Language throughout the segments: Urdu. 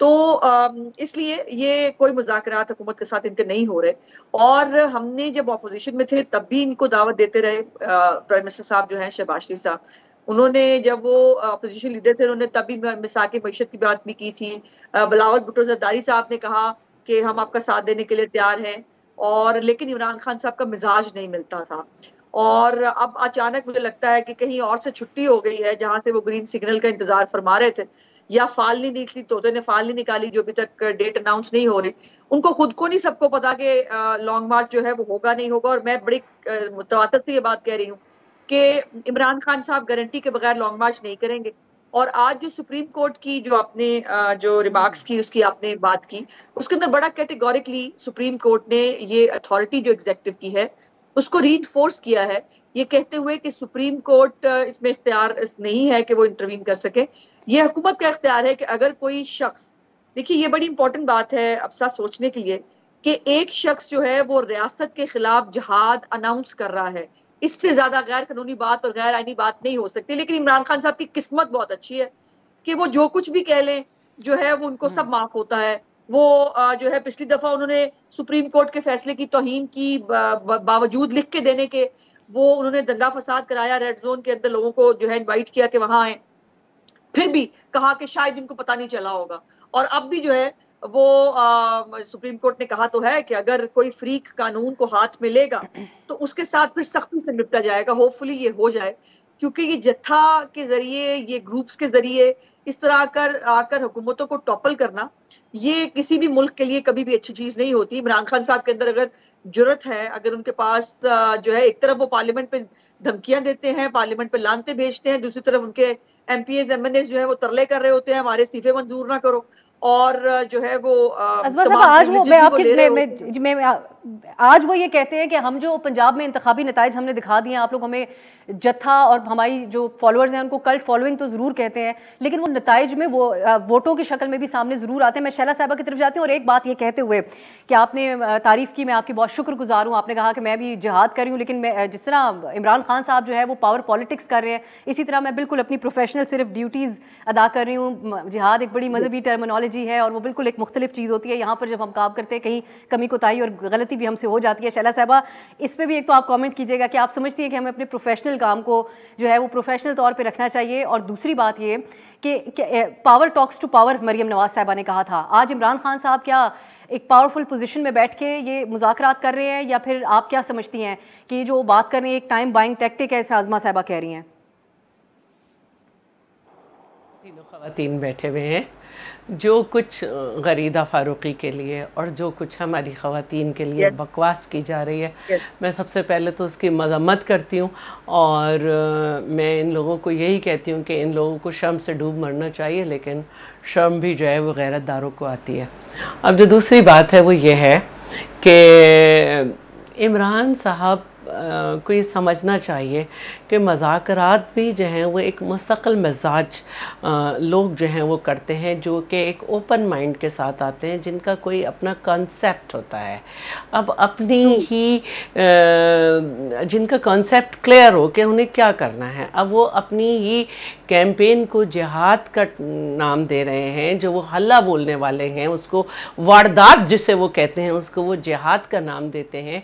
تو اس لیے یہ کوئی مذاکرات حکومت کے ساتھ ان کے نہیں ہو رہے. اور ہم نے جب اپوزیشن میں تھے تب بھی ان کو دعوت دیتے رہے. پرائم منسٹر صاحب جو ہیں شہباز شریف صاحب, انہوں نے جب وہ اپوزیشن لیڈر تھے انہوں نے تب بھی مساق معیشت کی بات بھی کی تھی. بلاول بھٹو زرداری صاحب نے کہا کہ ہم آپ کا ساتھ دینے کے لیے تیار ہیں, اور لیکن عمران خان صاحب کا مزاج نہیں ملتا تھا. اور اب اچانک مجھے لگتا ہے کہ کہیں اور سے چھٹی ہو گئی ہے, جہاں سے وہ گرین سگنل کا انتظار فرما رہے تھے, یا فال نہیں نکلی, طوطے نے فال نہیں نکالی, جو ابھی تک ڈیٹ اناؤنس نہیں ہو رہی. ان کو خود کو نہیں سب کو پتا کہ لانگ مارچ جو ہے وہ ہوگا نہیں ہوگا. اور میں بڑی متواتر سے یہ بات کہہ رہی ہوں کہ عمران خان صاحب گارنٹی کے بغیر لانگ مارچ نہیں کریں گے. اور آج جو سپریم کورٹ کی جو آپ نے جو ریمارکس کی, اس کی آپ نے بات کی, اس کے اندر بڑا کیٹیگوریکلی سپریم کورٹ نے یہ اتھارٹی جو ایگزیکٹو کی ہے اس کو ری انفورس کیا ہے, یہ کہتے ہوئے کہ سپریم کورٹ اس میں اختیار نہیں ہے کہ وہ انٹروین کر سکے. یہ حکومت کا اختیار ہے کہ اگر کوئی شخص, دیکھیے یہ بڑی امپورٹنٹ بات ہے افسا سوچنے کے لیے, کہ ایک شخص جو ہے وہ ریاست کے خلاف جہاد اناؤنس کر رہا ہے, اس سے زیادہ غیر قانونی بات اور غیر آئینی بات نہیں ہو سکتی. لیکن عمران خان صاحب کی قسمت بہت اچھی ہے کہ وہ جو کچھ بھی کہہ لیں جو ہے وہ ان کو سب معاف ہوتا ہے. وہ جو ہے پچھلی دفعہ انہوں نے سپریم کورٹ کے فیصلے کی توہین کی باوجود لکھ کے دینے کے, وہ انہوں نے دنگا فساد کرایا, ریڈ زون کے اندر لوگوں کو جو ہے انوائٹ کیا کہ وہاں آئیں, پھر بھی کہا کہ شاید ان کو پتہ نہیں چلا ہوگا. اور اب بھی جو ہے وہ سپریم کورٹ نے کہا تو ہے کہ اگر کوئی فریق قانون کو ہاتھ میں لے گا تو اس کے ساتھ پھر سختی سے نپٹا جائے گا. ہوپ فلی یہ ہو جائے, کیونکہ یہ جتھا کے ذریعے, یہ گروپس کے ذریعے اس طرح آ کر حکومتوں کو ٹاپل کرنا, یہ کسی بھی ملک کے لیے کبھی بھی اچھی چیز نہیں ہوتی. عمران خان صاحب کے اندر اگر جرت ہے, اگر ان کے پاس جو ہے ایک طرف وہ پارلیمنٹ پہ دھمکیاں دیتے ہیں, پارلیمنٹ پہ لانتے بھیجتے ہیں, دوسری طرف ان کے MPAs MNAs جو ہے وہ ترلے کر رہے ہوتے ہیں ہمارے استعفے منظور نہ کرو, اور جو ہے وہ آج وہ یہ کہتے ہیں کہ ہم جو پنجاب میں انتخابی نتائج ہم نے دکھا دیے ہیں, آپ لوگ ہمیں جتھا اور ہماری جو فالوورز ہیں ان کو کلٹ فالوئنگ تو ضرور کہتے ہیں, لیکن وہ نتائج میں وہ ووٹوں کی شکل میں بھی سامنے ضرور آتے ہیں. میں شیلا صاحبہ کی طرف جاتی ہوں, اور ایک بات یہ کہتے ہوئے کہ آپ نے تعریف کی, میں آپ کی بہت شکر گزار ہوں, آپ نے کہا کہ میں بھی جہاد کر رہی ہوں, لیکن میں جس طرح عمران خان صاحب جو ہے وہ پاور پالیٹکس کر رہے ہیں, اسی طرح میں بالکل اپنی پروفیشنل صرف ڈیوٹیز ادا کر رہی ہوں. جہاد ایک بڑی مذہبی ٹرمنالوجی ہے اور وہ بالکل ایک مختلف چیز ہوتی ہے. یہاں پر جب ہم کام کرتے ہیں کہیں کمی کوتاہی اور غلطی بھی ہم سے ہو جاتی ہے. شیلا صاحبہ اس پہ بھی ایک تو آپ کامنٹ کیجیے گا کہ آپ سمجھتی ہیں کہ ہمیں اپنے پروفیشنل کام کو جو ہے وہ پروفیشنل طور پہ رکھنا چاہیے, اور دوسری بات یہ کہ power talks to power Maryam Nawaz صاحبہ نے کہا تھا, آج عمران خان صاحب کیا ایک پاورفل پوزیشن میں بیٹھ کے یہ مذاکرات کر رہے ہیں, یا پھر آپ کیا سمجھتی ہیں کہ یہ جو بات کر رہے ہیں ایک ٹائم بائنگ ٹیکٹک ہے, عظمہ صاحبہ کہہ رہی ہیں؟ تینوں خواتین بیٹھے ہوئے ہیں, جو کچھ غریدہ فاروقی کے لیے اور جو کچھ ہماری خواتین کے لیے بکواس کی جا رہی ہے, میں سب سے پہلے تو اس کی مذمت کرتی ہوں, اور میں ان لوگوں کو یہی کہتی ہوں کہ ان لوگوں کو شرم سے ڈوب مرنا چاہیے, لیکن شرم بھی جو ہے وہ غیرت داروں کو آتی ہے. اب جو دوسری بات ہے وہ یہ ہے کہ عمران صاحب کو یہ سمجھنا چاہیے کہ مذاکرات بھی جو ہیں وہ ایک مستقل مزاج لوگ جو ہیں وہ کرتے ہیں, جو کہ ایک اوپن مائنڈ کے ساتھ آتے ہیں, جن کا کوئی اپنا کانسیپٹ ہوتا ہے. اب اپنی ہی جن کا کانسیپٹ کلیئر ہو کہ انہیں کیا کرنا ہے, اب وہ اپنی ہی کیمپین کو جہاد کا نام دے رہے ہیں. جو وہ حلہ بولنے والے ہیں اس کو واردات جسے وہ کہتے ہیں اس کو وہ جہاد کا نام دیتے ہیں,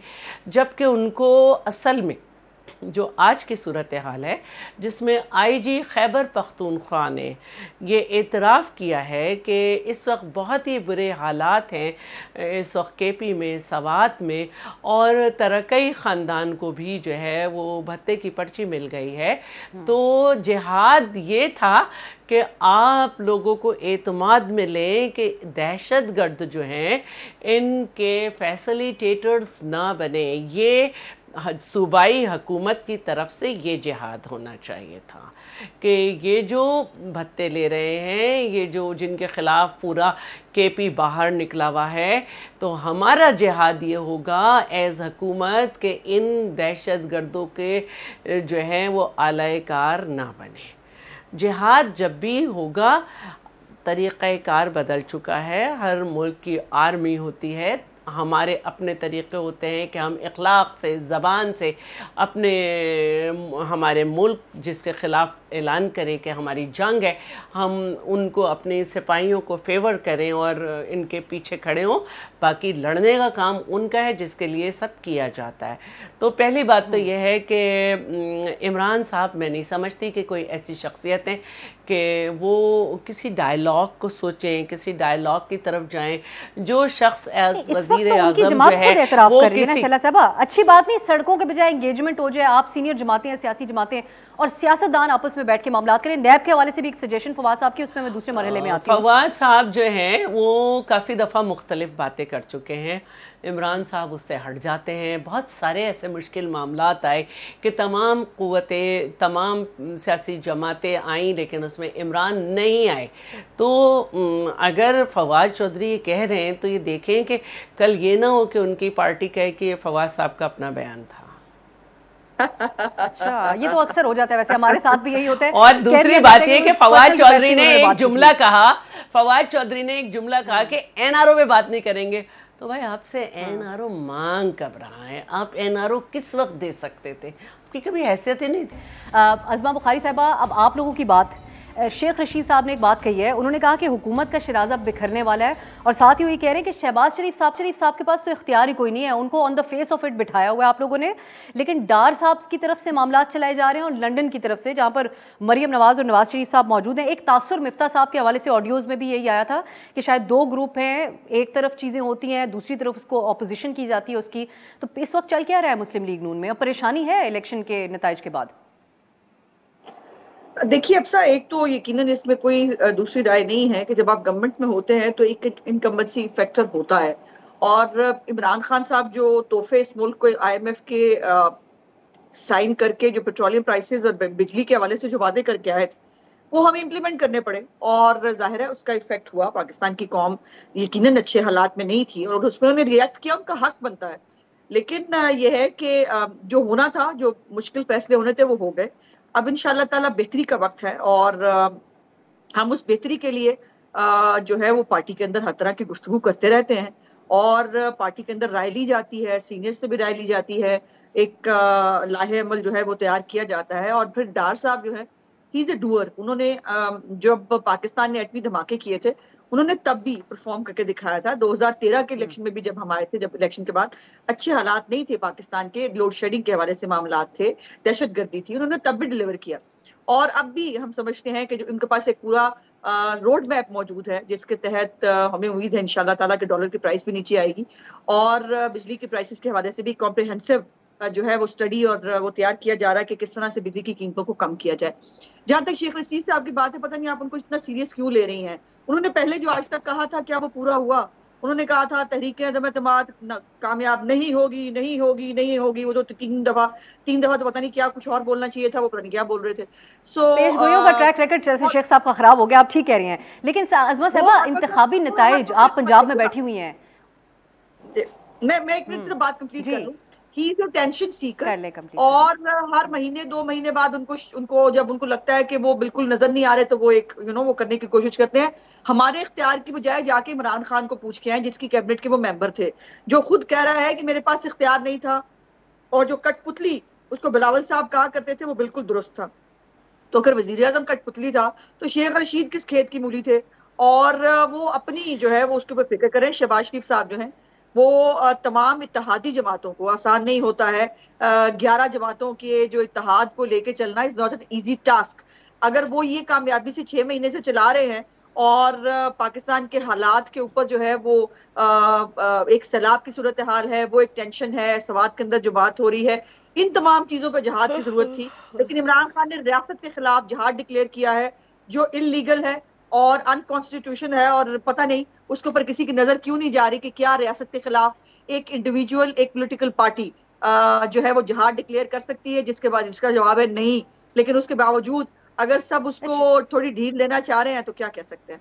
جبکہ ان کو اصل میں جو آج کی صورتحال ہے جس میں آئی جی خیبر پختونخوا نے یہ اعتراف کیا ہے کہ اس وقت بہت ہی برے حالات ہیں اس وقت کے پی میں, سوات میں, اور ترکئی خاندان کو بھی جو ہے وہ بھتے کی پرچی مل گئی ہے. تو جہاد یہ تھا کہ آپ لوگوں کو اعتماد میں لیں کہ دہشت گرد جو ہیں ان کے فیسلیٹیٹرز نہ بنے. یہ صوبائی حکومت کی طرف سے یہ جہاد ہونا چاہیے تھا کہ یہ جو بھتے لے رہے ہیں, یہ جو جن کے خلاف پورا کے پی باہر نکلا ہوا ہے, تو ہمارا جہاد یہ ہوگا ایز حکومت کہ ان دہشت گردوں کے جو ہیں وہ آلائے کار نہ بنے. جہاد جب بھی ہوگا, طریقہ کار بدل چکا ہے, ہر ملک کی آرمی ہوتی ہے, ہمارے اپنے طریقے ہوتے ہیں کہ ہم اخلاق سے، زبان سے اپنے ہمارے ملک جس کے خلاف اعلان کریں کہ ہماری جنگ ہے، ہم ان کو اپنے سپاہیوں کو فیور کریں اور ان کے پیچھے کھڑے ہوں. باقی لڑنے کا کام ان کا ہے جس کے لیے سب کیا جاتا ہے. تو پہلی بات تو یہ ہے کہ عمران صاحب میں نہیں سمجھتی کہ کوئی ایسی شخصیت ہیں کہ وہ کسی ڈائلاگ کو سوچیں، کسی ڈائلاگ کی طرف جائیں. جو شخص ایز وزیر اعظم جو ہے وہ کسی اچھی بات نہیں، سڑکوں کے بجائے انگیجمنٹ ہو جائے، آپ سینئر جماعتیں ہیں، سیاسی جماعتیں اور سیاستدان آپس میں بیٹھ کے معاملات کریں. نیب کے حوالے سے بھی ایک سجیشن فواد صاحب کی، اس میں دوسرے مرحلے میں آتی ہوں. فواد صاحب جو ہیں وہ کافی دفعہ مختلف باتیں کر چکے ہیں. عمران صاحب اس سے ہٹ جاتے ہیں. بہت سارے ایسے مشکل معاملات آئے کہ تمام قوتیں، تمام سیاسی جماعتیں آئیں لیکن اس میں عمران نہیں آئے. تو اگر فواد چودھری یہ کہہ رہے ہیں تو یہ دیکھیں کہ کل یہ نہ ہو کہ ان کی پارٹی کہے کہ یہ فواد صاحب کا اپنا بیان تھا. اچھا، یہ تو اکثر ہو جاتا ہے، ویسے ہمارے ساتھ بھی یہی ہوتا ہے. اور دوسری بات یہ کہ فواد چودھری نے ایک جملہ کہا کہ این آر او پہ بات نہیں کریں گے. تو بھائی آپ سے این آر او مانگ کب رہا ہے؟ آپ این آر او کس وقت دے سکتے تھے؟ آپ کی کبھی حیثیت ہی نہیں تھی. عظمہ بخاری صاحبہ، اب آپ لوگوں کی بات، شیخ رشید صاحب نے ایک بات کہی ہے، انہوں نے کہا کہ حکومت کا شرازہ بکھرنے والا ہے، اور ساتھ ہی وہی کہہ رہے ہیں کہ شہباز شریف صاحب کے پاس تو اختیار ہی کوئی نہیں ہے، ان کو آن دا فیس آف اٹ بٹھایا ہوا ہے آپ لوگوں نے. لیکن ڈار صاحب کی طرف سے معاملات چلائے جا رہے ہیں اور لنڈن کی طرف سے، جہاں پر مریم نواز اور نواز شریف صاحب موجود ہیں. ایک تاثر مفتاح صاحب کے حوالے سے آڈیوز میں بھی یہی آیا تھا کہ شاید دو گروپ ہیں، ایک طرف چیزیں ہوتی ہیں، دوسری طرف اس کو اپوزیشن کی جاتی ہے اس کی. تو اس وقت چل کیا رہا ہے مسلم لیگ نون میں، اور پریشانی ہے الیکشن کے نتائج کے بعد؟ دیکھیے افسا، ایک تو یقیناً اس میں کوئی دوسری رائے نہیں ہے کہ جب آپ گورنمنٹ میں ہوتے ہیں تو ایک انکمبنسی فیکٹر ہوتا ہے. اور عمران خان صاحب جو تحفے اس ملک کو آئی ایم ایف کے سائن کر کے جو پیٹرولیم پرائسز اور بجلی کے حوالے سے جو وعدے کر کے آئے تھے وہ ہمیں امپلیمنٹ کرنے پڑے، اور ظاہر ہے اس کا ایفیکٹ ہوا. پاکستان کی قوم یقیناً اچھے حالات میں نہیں تھی اور اس میں انہوں نے ریئیکٹ کیا، ان کا حق بنتا ہے. لیکن یہ ہے کہ جو ہونا تھا، جو مشکل فیصلے ہونے تھے وہ ہو گئے. اب انشاءاللہ تعالیٰ بہتری کا وقت ہے، اور ہم اس بہتری کے لیے جو ہے وہ پارٹی کے اندر ہر طرح کی گفتگو کرتے رہتے ہیں، اور پارٹی کے اندر رائے لی جاتی ہے، سینئر سے بھی رائے لی جاتی ہے، ایک لاہے عمل جو ہے وہ تیار کیا جاتا ہے. اور پھر ڈار صاحب جو ہے ہی از اے ڈوئر. انہوں نے جب پاکستان نے ایٹمی دھماکے کیے تھے انہوں نے تب بھی پرفارم کر کے دکھایا تھا. 2013 کے الیکشن میں بھی جب ہم آئے تھے، جب الیکشن کے بعد اچھے حالات نہیں تھے پاکستان کے، لوڈ شیڈنگ کے حوالے سے معاملات تھے، دہشت گردی تھی، انہوں نے تب بھی ڈیلیور کیا. اور اب بھی ہم سمجھتے ہیں کہ جو ان کے پاس ایک پورا روڈ میپ موجود ہے جس کے تحت ہمیں امید ہے انشاءاللہ تعالیٰ کہ ڈالر کی پرائس بھی نیچے آئے گی، اور بجلی کی پرائسز کے حوالے سے بھی کمپریہنسو جو ہے وہ اسٹڈی اور وہ تیار کیا جا رہا ہے کہ کس طرح سے بجلی کی قیمتوں کو کم کیا جائے. جہاں تک شیخ رشید صاحب کی بات ہے، پتہ نہیں آپ ان کو اتنا سیریس کیوں لے رہی ہیں. انہوں نے پہلے جو آج تک کہا تھا کیا وہ پورا ہوا؟ انہوں نے کہا تھا تحریک عدم اعتماد کامیاب نہیں ہوگی. وہ جو تین دفعہ تو پتہ نہیں کیا کچھ اور بولنا چاہیے تھا، وہ پتہ نہیں کیا بول رہے تھے. پیش گوئیوں کا ٹریک ریکارڈ جیسے شیخ صاحب کا خراب ہو گیا، آپ ٹھیک کہہ رہی ہیں. لیکن عظمہ صاحبہ، انتخابی نتائج، آپ پنجاب میں بیٹھی ہوئی ہیں. میں ایک منٹ صرف بات کمپلیٹ کر لوں. ہی از اے ٹینشن سیکر، اور ہر مہینے 2 مہینے بعد ان کو جب ان کو لگتا ہے کہ وہ بالکل نظر نہیں آ رہے تو وہ ایک وہ کرنے کی کوشش کرتے ہیں. ہمارے اختیار کی بجائے جا کے عمران خان کو پوچھ کے آئیں جس کی کیبنٹ کے وہ ممبر تھے، جو خود کہہ رہا ہے کہ میرے پاس اختیار نہیں تھا، اور جو کٹ پتلی اس کو بلاول صاحب کہا کرتے تھے وہ بالکل درست تھا. تو اگر وزیر اعظم کٹ پتلی تھا تو شیخ رشید کس کھیت کی مولی تھے؟ اور وہ اپنی جو ہے وہ اس کے اوپر فکر کریں. شہباز شریف صاحب جو ہیں وہ تمام اتحادی جماعتوں کو، آسان نہیں ہوتا ہے 11 جماعتوں کے جو اتحاد کو لے کے چلنا، is not an easy task. اگر وہ یہ کامیابی سے 6 مہینے سے چلا رہے ہیں، اور پاکستان کے حالات کے اوپر جو ہے وہ ایک سیلاب کی صورتحال ہے، وہ ایک ٹینشن ہے، سوات کے اندر جو بات ہو رہی ہے، ان تمام چیزوں پہ جہاد کی ضرورت تھی. لیکن عمران خان نے ریاست کے خلاف جہاد ڈکلیئر کیا ہے جو انلیگل ہے اور ان کانسٹیٹیوشن ہے، اور پتہ نہیں اس کے اوپر کسی کی نظر کیوں نہیں جا رہی کہ کیا ریاست کے خلاف ایک انڈیویجول، ایک پولیٹیکل پارٹی جو ہے وہ جہاد ڈکلیئر کر سکتی ہے، جس کے بعد اس کا جواب ہے نہیں. لیکن اس کے باوجود اگر سب اس کو تھوڑی ڈھیل لینا چاہ رہے ہیں تو کیا کہہ سکتے ہیں.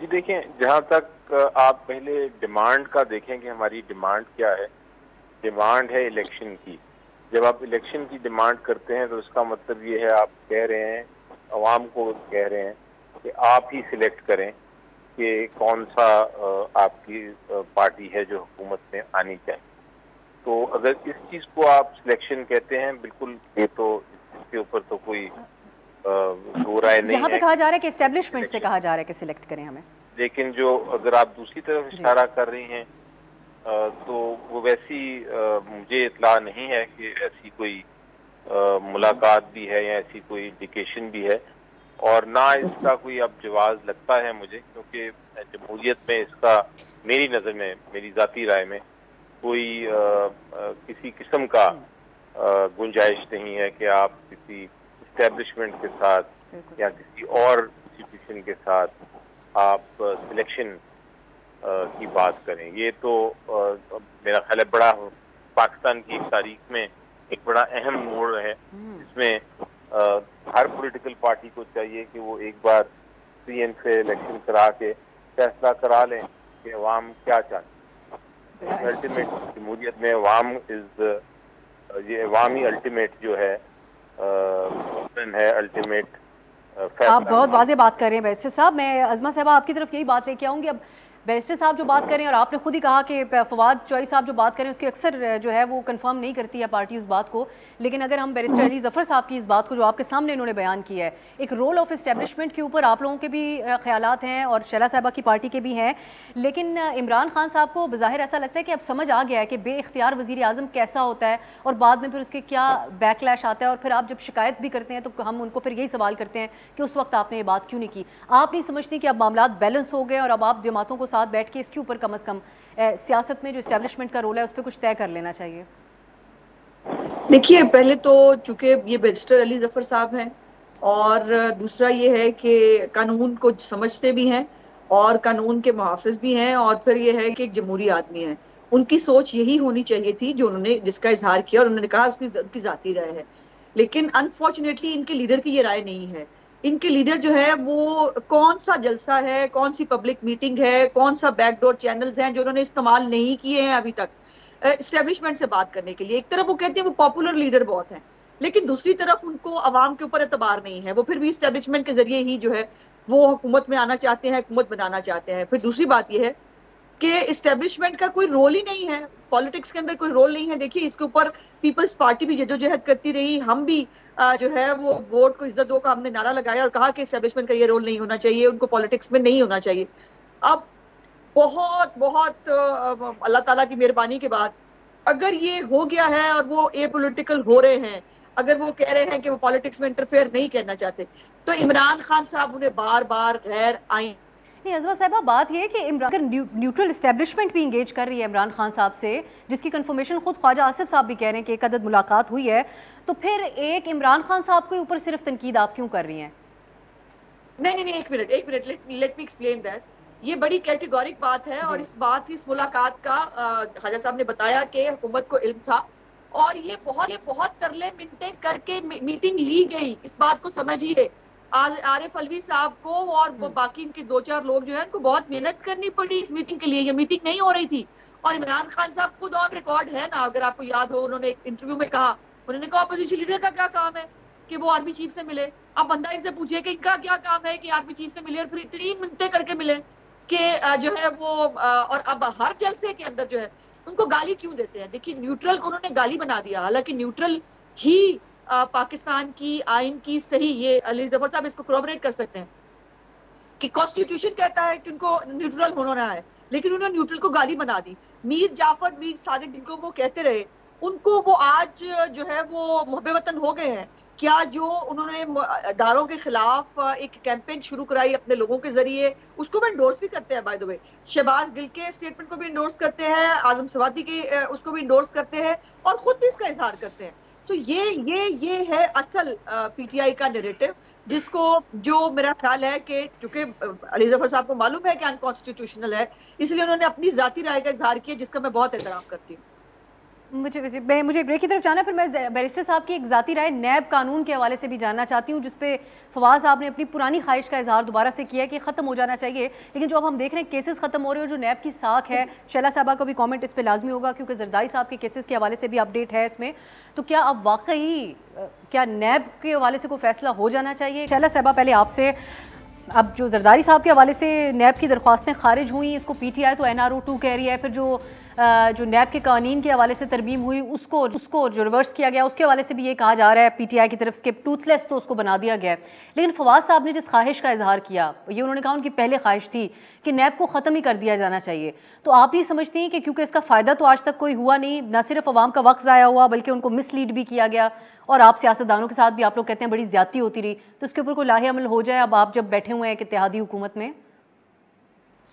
جی دیکھیں، جہاں تک آپ پہلے ڈیمانڈ کا دیکھیں کہ ہماری ڈیمانڈ کیا ہے. ڈیمانڈ ہے الیکشن کی. جب آپ الیکشن کی ڈیمانڈ کرتے ہیں تو اس کا مطلب یہ ہے آپ کہہ رہے ہیں، عوام کو کہہ رہے ہیں کہ آپ ہی سلیکٹ کریں کہ کون سا آپ کی پارٹی ہے جو حکومت میں آنی چاہیے. تو اگر اس چیز کو آپ سلیکشن کہتے ہیں، بالکل یہ تو اس کے اوپر تو کوئی دو رائے نہیں ہے. یہاں پہ کہا جا رہا ہے کہ اسٹیبلشمنٹ سے کہا جا رہا ہے کہ سلیکٹ کریں ہمیں. لیکن جو اگر آپ دوسری طرف اشارہ کر رہی ہیں تو وہ ویسی مجھے اطلاع نہیں ہے کہ ایسی کوئی ملاقات بھی ہے یا ایسی کوئی انڈیکیشن بھی ہے، اور نہ اس کا کوئی اب جواز لگتا ہے مجھے، کیونکہ جمہوریت میں اس کا میری نظر میں، میری ذاتی رائے میں کوئی کسی قسم کا گنجائش نہیں ہے کہ آپ کسی اسٹیبلشمنٹ کے ساتھ یا کسی اور انسٹیٹیوشن کے ساتھ آپ سلیکشن کی بات کریں. یہ تو میرا خیال ہے بڑا پاکستان کی تاریخ میں ایک بڑا اہم موڑ ہے، جس میں ہر پولیٹیکل پارٹی کو چاہیے کہ وہ ایک بار سی این سے الیکشن کرا کے فیصلہ کرا لیں کہ عوام کیا چاہتے ہیں. الٹیمیٹ جمہوریت میں عوام یہ عوامی الٹیمیٹ جو ہے الٹیمیٹ. آپ بہت واضح بات کر رہے ہیں بیرسٹر صاحب. میں عظمہ صاحبہ آپ کی طرف یہی بات لے کے آؤں گی. اب بیرسٹر صاحب جو بات کریں، اور آپ نے خود ہی کہا کہ فواد چوئی صاحب جو بات کریں اس کی اکثر جو ہے وہ کنفرم نہیں کرتی ہے پارٹی اس بات کو، لیکن اگر ہم بیرسٹر علی ظفر صاحب کی اس بات کو جو آپ کے سامنے انہوں نے بیان کیا ہے، ایک رول آف اسٹیبلشمنٹ کے اوپر آپ لوگوں کے بھی خیالات ہیں اور شیلا صاحبہ کی پارٹی کے بھی ہیں، لیکن عمران خان صاحب کو بظاہر ایسا لگتا ہے کہ اب سمجھ آ گیا ہے کہ بے اختیار وزیر اعظم کیسا ہوتا ہے اور بعد میں پھر اس کے کیا بیک لیش آتا ہے، اور پھر آپ جب شکایت بھی کرتے ہیں تو ہم ان کو پھر یہی سوال کرتے ہیں کہ اس وقت آپ نے یہ بات کیوں نہیں کی. آپ نہیں سمجھتی کہ اب معاملات بیلنس ہو گئے اور اب آپ جماعتوں کو ساتھ بیٹھ کے اس کے اوپر کم از کم سیاست میں جو اسٹیبلشمنٹ کا رول ہے اس پہ کچھ طے کر لینا چاہیے؟ دیکھیے، پہلے تو چونکہ یہ بیرسٹر علی ظفر صاحب ہیں، اور دوسرا یہ ہے کہ قانون کو سمجھتے بھی ہیں اور قانون کے محافظ بھی ہیں، اور پھر یہ ہے کہ ایک جمہوری آدمی ہیں. ان کی سوچ یہی ہونی چاہیے تھی جو انہوں نے جس کا اظہار کیا، اور انہوں نے کہا ان کی ذاتی رائے ہے. لیکن انفارچونیٹلی ان کے لیڈر کی یہ رائے نہیں ہے. ان کے لیڈر جو ہے وہ کون سا جلسہ ہے، کون سی پبلک میٹنگ ہے، کون سا بیک ڈور چینلز ہیں جو انہوں نے استعمال نہیں کیے ہیں ابھی تک اسٹیبلشمنٹ سے بات کرنے کے لیے. ایک طرف وہ کہتے ہیں وہ پاپولر لیڈر بہت ہیں، لیکن دوسری طرف ان کو عوام کے اوپر اعتبار نہیں ہے. وہ پھر بھی اسٹیبلشمنٹ کے ذریعے ہی جو ہے وہ حکومت میں آنا چاہتے ہیں، حکومت بنانا چاہتے ہیں. پھر دوسری بات یہ ہے کہ اسٹیبلشمنٹ کا کوئی رول ہی نہیں ہے، پالیٹکس کے اندر کوئی رول نہیں ہے. دیکھیے، اس کے اوپر پیپلز پارٹی بھی جدوجہد کرتی رہی، ہم بھی جو ہے وہ ووٹ کو عزت دو کا ہم نے نعرہ لگایا اور کہا کہ اسٹیبلشمنٹ کا یہ رول نہیں ہونا چاہیے، ان کو پالیٹکس میں نہیں ہونا چاہیے. اب بہت بہت اللہ تعالیٰ کی مہربانی کے بعد اگر یہ ہو گیا ہے اور وہ اے پولیٹیکل ہو رہے ہیں، اگر وہ کہہ رہے ہیں کہ وہ پالیٹکس میں انٹرفیئر نہیں کرنا چاہتے، تو عمران خان صاحب انہیں بار بار غیر آئیں. نہیں عظمہ صاحبہ، بات یہ ہے کہ اگر نیوٹرل اسٹیبلشمنٹ بھی انگیج کر رہی ہے عمران خان صاحب سے، جس کی کنفرمیشن خود خواجہ آصف صاحب بھی کہہ رہے ہیں کہ ایک عدد ملاقات ہوئی ہے، تو پھر ایک عمران خان صاحب کے اوپر صرف تنقید آپ کیوں کر رہی ہیں؟ نہیں، ایک minute let me explain that. یہ بڑی کیٹیگورک بات ہے، اور اس ملاقات کا خواجہ صاحب نے بتایا کہ حکومت کو علم تھا، اور یہ بہت ترلے منٹیں کر کے میٹنگ لی گئی. اس بات کو سمجھیے، عارف الوی صاحب کو اور باقی ان کے 2-4 لوگ جو ہیں ان کو بہت محنت کرنی پڑی اس میٹنگ کے لیے. یہ میٹنگ نہیں ہو رہی تھی. اور عمران خان صاحب خود آن ریکارڈ ہے نا، اگر آپ کو یاد ہو، انہوں نے ایک انٹرویو میں کہا، انہوں نے کہا اپوزیشن لیڈر کا کیا کام ہے کہ وہ آرمی چیف سے ملے. اب بندہ ان سے پوچھے کہ ان کا کیا کام ہے کہ آرمی چیف سے ملے، اور پھر اتنی منتیں کر کے ملے کہ جو ہے وہ اور اب ہر جلسے کے اندر جو ہے ان کو گالی کیوں دیتے ہیں. دیکھیے، نیوٹرل کو انہوں نے گالی بنا دیا، حالانکہ نیوٹرل ہی پاکستان کی آئین کی صحیح، یہ علی ظفر صاحب اس کو کورابریٹ کر سکتے ہیں کہ کانسٹیٹیوشن کہتا ہے کہ ان کو نیوٹرل ہونا ہے، لیکن انہوں نے نیوٹرل کو گالی بنا دی. میر جعفر، میر صادق، جن کو وہ کہتے رہے، ان کو وہ آج جو ہے وہ محب وطن ہو گئے ہیں. کیا جو انہوں نے اداروں کے خلاف ایک کیمپین شروع کرائی اپنے لوگوں کے ذریعے، اس کو وہ انڈورس بھی کرتے ہیں. بائی دی وے، شہباز گل کے اسٹیٹمنٹ کو بھی انڈورس کرتے ہیں، اعظم سوادی کے اس کو بھی انڈورس کرتے ہیں، اور خود بھی اس کا اظہار کرتے ہیں. سو یہ ہے اصل پی ٹی آئی کا نیریٹو، جس کو جو میرا خیال ہے کہ چونکہ علی ظفر صاحب کو معلوم ہے کہ انکانسٹیٹیوشنل ہے، اس لیے انہوں نے اپنی ذاتی رائے کا اظہار کیا، جس کا میں بہت احترام کرتی ہوں. مجھے بریک کی طرف جانا ہے، پھر میں بیرسٹر صاحب کی ایک ذاتی رائے نیب قانون کے حوالے سے بھی جاننا چاہتی ہوں، جس پہ فواز صاحب نے اپنی پرانی خواہش کا اظہار دوبارہ سے کیا کہ ختم ہو جانا چاہیے، لیکن جو اب ہم دیکھ رہے ہیں کیسز ختم ہو رہے ہیں اور جو نیب کی ساکھ ہے، شیلا صاحبہ کا بھی کامنٹ اس پہ لازمی ہوگا کیونکہ زرداری صاحب کے کیسز کے حوالے سے بھی اپڈیٹ ہے اس میں، تو کیا اب واقعی کیا نیب کے حوالے سے کوئی فیصلہ ہو جانا چاہیے؟ شیلا صاحبہ پہلے آپ سے، اب جو زرداری صاحب کے حوالے سے نیب کی درخواستیں خارج ہوئیں، اس کو پی ٹی آئی تو NRO2 کہہ رہی ہے، پھر جو نیب کے قوانین کے حوالے سے ترمیم ہوئی اس کو جو ریورس کیا گیا، اس کے حوالے سے بھی یہ کہا جا رہا ہے پی ٹی آئی کی طرف سے کہ ٹوتھ لیس تو اس کو بنا دیا گیا ہے، لیکن فواز صاحب نے جس خواہش کا اظہار کیا، یہ انہوں نے کہا ان کی پہلے خواہش تھی کہ نیب کو ختم ہی کر دیا جانا چاہیے، تو آپ یہ سمجھتی ہیں کہ کیونکہ اس کا فائدہ تو آج تک کوئی ہوا نہیں، نہ صرف عوام کا وقت ضائع ہوا بلکہ ان کو مس لیڈ بھی کیا گیا، اور آپ سیاستدانوں کے ساتھ بھی آپ لوگ کہتے ہیں بڑی زیادتی ہوتی رہی، تو اس کے اوپر کوئی لاہے عمل ہو جائے اب آپ جب بیٹھے ہوئے ہیں ایک اتحادی حکومت میں؟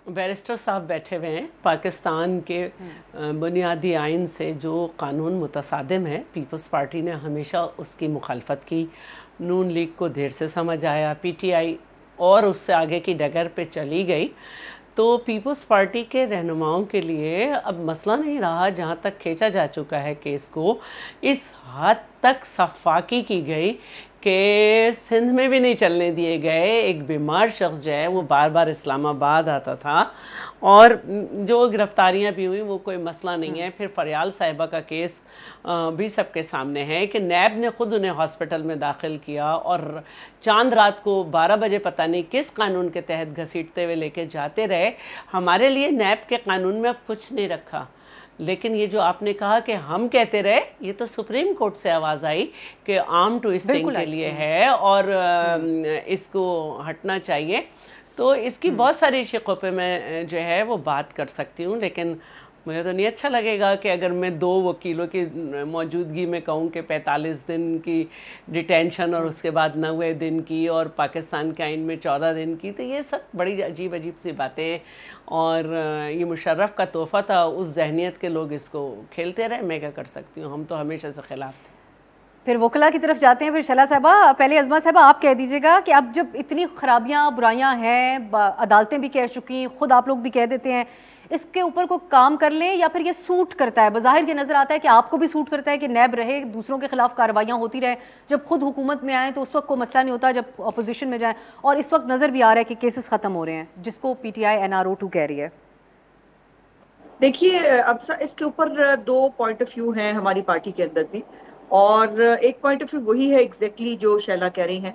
بیرسٹر صاحب بیٹھے ہوئے ہیں، پاکستان کے بنیادی آئین سے جو قانون متصادم ہے، پیپلز پارٹی نے ہمیشہ اس کی مخالفت کی، نون لیگ کو دیر سے سمجھ آیا، پی ٹی آئی اور اس سے آگے کی ڈگر پہ چلی گئی، تو پیپلز پارٹی کے رہنماؤں کے لیے اب مسئلہ نہیں رہا، جہاں تک کھینچا جا چکا ہے کیس کو، اس حد تک صفاقی کی گئی کہ سندھ میں بھی نہیں چلنے دیے گئے، ایک بیمار شخص جو ہے وہ بار بار اسلام آباد آتا تھا، اور جو گرفتاریاں بھی ہوئیں وہ کوئی مسئلہ نہیں ہے۔ پھر فریال صاحبہ کا کیس بھی سب کے سامنے ہے کہ نیب نے خود انہیں ہاسپٹل میں داخل کیا اور چاند رات کو 12 بجے پتہ نہیں کس قانون کے تحت گھسیٹتے ہوئے لے کے جاتے رہے۔ ہمارے لیے نیب کے قانون میں اب کچھ نہیں رکھا، لیکن یہ جو آپ نے کہا کہ ہم کہتے رہے، یہ تو سپریم کورٹ سے آواز آئی کہ آرم ٹوئسٹنگ کے لیے ہے اور اس کو ہٹنا چاہیے، تو اس کی بہت ساری شقوں پہ میں جو ہے وہ بات کر سکتی ہوں، لیکن مجھے تو نہیں اچھا لگے گا کہ اگر میں 2 وکیلوں کی موجودگی میں کہوں کہ 45 دن کی ڈیٹینشن اور اس کے بعد 90 دن کی اور پاکستان کے آئین میں 14 دن کی، تو یہ سب بڑی عجیب سی باتیں ہیں، اور یہ مشرف کا تحفہ تھا، اس ذہنیت کے لوگ اس کو کھیلتے رہے، میں کیا کر سکتی ہوں، ہم تو ہمیشہ سے خلاف تھے۔ پھر وکلا کی طرف جاتے ہیں، پھر شیلا صاحبہ پہلے عظمہ صاحبہ آپ کہہ دیجیے گا کہ اب جب اتنی خرابیاں برائیاں ہیں، عدالتیں بھی کہہ چکی، خود آپ لوگ بھی کہہ دیتے ہیں، اس کے اوپر کوئی کام کر لیں یا پھر یہ سوٹ کرتا ہے؟ بظاہر یہ نظر آتا ہے کہ آپ کو بھی سوٹ کرتا ہے کہ نیب رہے، دوسروں کے خلاف کارروائیاں ہوتی رہے، جب خود حکومت میں آئیں تو اس وقت کوئی مسئلہ نہیں ہوتا، جب اپوزیشن میں جائیں، اور اس وقت نظر بھی آ رہا ہے کہ کیسز ختم ہو رہے ہیں جس کو پی ٹی آئی NRO2 کہہ رہی ہے۔ دیکھیے اب اس کے اوپر 2 پوائنٹ آف ویو ہیں ہماری پارٹی کے اندر بھی، اور ایک پوائنٹ آف ویو وہی ہے ایگزیکٹلی جو شیلا کہہ رہی ہیں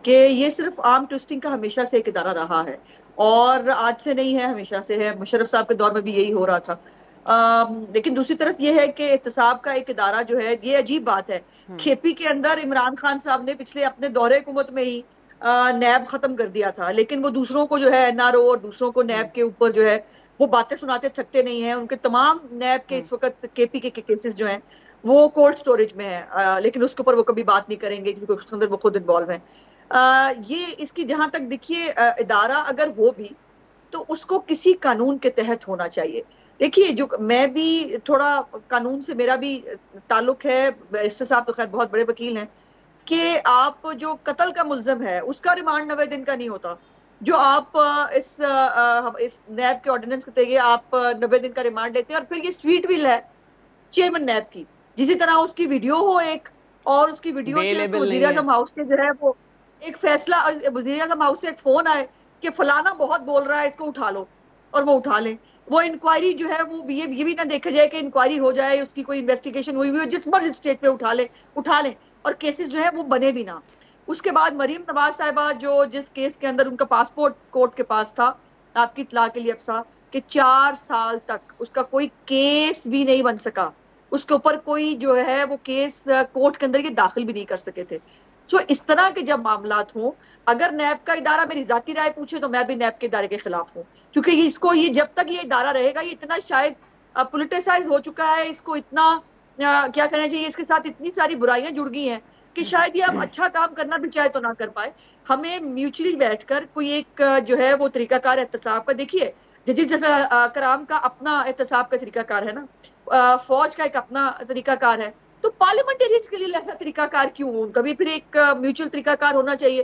کہ یہ صرف آرم ٹوئسٹنگ کا ہمیشہ سے ایک ادارہ رہا ہے، اور آج سے نہیں ہے، ہمیشہ سے ہے، مشرف صاحب کے دور میں بھی یہی ہو رہا تھا، لیکن دوسری طرف یہ ہے کہ احتساب کا ایک ادارہ جو ہے، یہ عجیب بات ہے، کھیپی کے اندر عمران خان صاحب نے پچھلے اپنے دورے حکومت میں ہی نیب ختم کر دیا تھا، لیکن وہ دوسروں کو جو ہے NRO اور دوسروں کو نیب کے اوپر جو ہے وہ باتیں سناتے تھکتے نہیں ہیں، ان کے تمام نیب کے اس وقت KP کے کیسز جو ہیں وہ کولڈ سٹوریج میں ہیں، لیکن اس کے اوپر وہ کبھی بات نہیں کریں گے کیونکہ اس کے اندر وہ خود انوالو ہیں۔ یہ اس کی جہاں تک دیکھیے ادارہ اگر ہو بھی تو اس کو کسی قانون کے تحت ہونا چاہیے۔ دیکھیے جو میں بھی تھوڑا قانون سے میرا بھی تعلق ہے، بیرسٹر صاحب تو خیر بہت بڑے وکیل ہیں، کہ آپ جو قتل کا ملزم ہے اس کا ریمانڈ 90 دن کا نہیں ہوتا، جو آپ اس نیب کے آرڈیننس کے تحت آپ 90 دن کا ریمانڈ لیتے ہیں، اور پھر یہ سویٹ ویل ہے چیئرمین نیب کی، جسی طرح اس کی ویڈیو ہو ایک، اور اس کی ویڈیو سے وزیر اعظم ہاؤس کے جو ہے وہ ایک فیصلہ، وزیر اعظم ہاؤس سے ایک فون آئے کہ فلانا بہت بول رہا ہے، اس کو اٹھا لو، اور وہ اٹھا لیں، وہ انکوائری جو ہے وہ یہ بھی نہ دیکھا جائے کہ انکوائری ہو جائے، اس کی کوئی انویسٹیگیشن ہوئی ہوئی، جس مرضی اسٹیج پہ اٹھا لیں، اور کیسز جو ہے وہ بنے بھی نہ۔ اس کے بعد مریم نواز صاحبہ جو جس کیس کے اندر ان کا پاسپورٹ کورٹ کے پاس تھا، آپ کی اطلاع کے لیے افسا، کہ 4 سال تک اس کا کوئی کیس بھی نہیں بن سکا، اس کے اوپر کوئی جو ہے وہ کیس کورٹ کے اندر یہ داخل بھی نہیں کر سکے تھے۔ سو اس طرح کے جب معاملات ہوں، اگر نیب کا ادارہ میری ذاتی رائے پوچھے تو میں بھی نیب کے ادارے کے خلاف ہوں، کیونکہ یہ جب تک یہ ادارہ رہے گا یہ اتنا شاید پولیٹیسائز ہو چکا ہے، اس کو اتنا کیا کہنا چاہیے، اس کے ساتھ اتنی ساری برائیاں جڑ گئی ہیں کہ شاید یہ اب اچھا کام کرنا بھی چاہے تو نہ کر پائے۔ ہمیں میوچلی بیٹھ کر کوئی ایک جو ہے وہ طریقہ کار احتساب کا، دیکھیے جدید جیسا کرام کا اپنا احتساب کا طریقہ کار ہے نا، فوج کا ایک اپنا طریقہ کار ہے، تو پارلیمنٹیرینز کے لیے ایسا طریقہ کار کیوں ہو؟ کبھی پھر ایک میوچل طریقہ کار ہونا چاہیے